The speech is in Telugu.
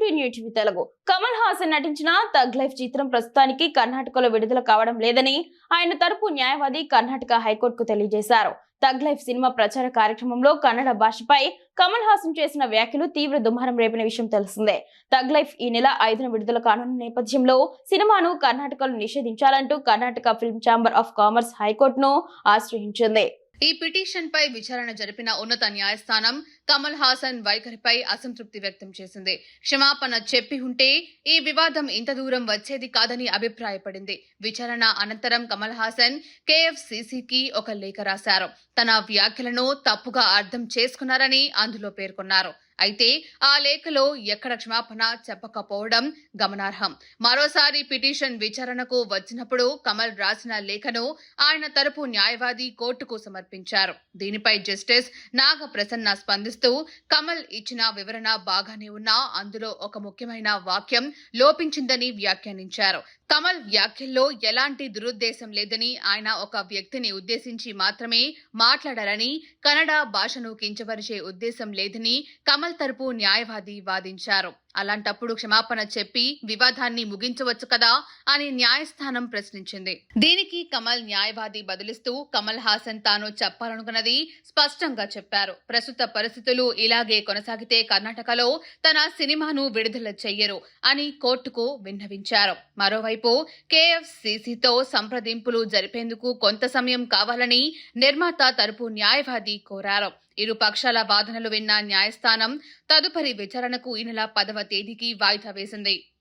To new TV Telugu. Kamal Haasan నటించిన తగ్ లైఫ్ చిత్రం ప్రస్తుతానికి కర్ణాటకలో విడుదల కావడం లేదని ఆయన తరపు న్యాయవాది కర్ణాటక హైకోర్టుకు తెలియజేశారు. తగ్ లైఫ్ సినిమా ప్రచార కార్యక్రమంలో కన్నడ భాషపై కమల్ హాసన్ చేసిన వ్యాఖ్యలు తీవ్ర దుమారం రేపిన విషయం తెలిసిందే. తగ్ లైఫ్ ఈ నెల 5న విడుదల కానున్న నేపథ్యంలో సినిమాను కర్ణాటకలో నిషేధించాలంటూ Karnataka film chamber of commerce హైకోర్టును ఆశ్రయించింది. ఈ పిటిషన్ పై విచారణ జరిపిన ఉన్నత న్యాయస్థానం కమల్ హాసన్ వైఖరిపై అసంతృప్తి వ్యక్తం చేసింది. క్షమాపణ చెప్పి ఉంటే ఈ వివాదం ఇంత దూరం వచ్చేది కాదని అభిప్రాయపడింది. విచారణ అనంతరం కమల్ హాసన్ KFCCకి ఒక లేఖ రాశారు. తన వ్యాఖ్యలను తప్పుగా అర్థం చేసుకున్నారని అందులో పేర్కొన్నారు. అయితే ఆ లేఖలో ఎక్కడ క్షమాపణ చెప్పకపోవడం గమనార్హం. మరోసారి పిటిషన్ విచారణకు వచ్చినప్పుడు కమల్ రాసిన లేఖను ఆయన తరపు న్యాయవాది కోర్టుకు సమర్పించారు. దీనిపై జస్టిస్ నాగప్రసన్న స్పందిస్తూ కమల్ ఇచ్చిన వివరణ బాగానే ఉన్నా అందులో ఒక ముఖ్యమైన వాక్యం లోపించిందని వ్యాఖ్యానించారు. కమల్ వ్యాఖ్యల్లో ఎలాంటి దురుద్దేశం లేదని, ఆయన ఒక వ్యక్తిని ఉద్దేశించి మాత్రమే మాట్లాడారని, కన్నడ భాషను కించపరిచే ఉద్దేశం లేదని కమల్ తరపు న్యాయవాది వాదించారు. అలాంటప్పుడు క్షమాపణ చెప్పి వివాదాన్ని ముగించవచ్చు కదా అని న్యాయస్థానం ప్రశ్నించింది. దీనికి కమల్ న్యాయవాది బదులిస్తూ కమల్ హాసన్ తాను చెప్పాలనుకున్నది స్పష్టంగా చెప్పారు. ప్రస్తుత పరిస్థితులు ఇలాగే కొనసాగితే కర్ణాటకలో తన సినిమాను విడుదల చెయ్యరు అని కోర్టుకు విన్నవించారు. మరోవైపు KFCCతో సంప్రదింపులు జరిపేందుకు కొంత సమయం కావాలని నిర్మాత తరపు న్యాయవాది కోరారు. ఇరు పక్షాల వాదనలు విన్న న్యాయస్థానం తదుపరి విచారణకు ఈ నెల 10వ తేదీకి వాయిదా వేసింది.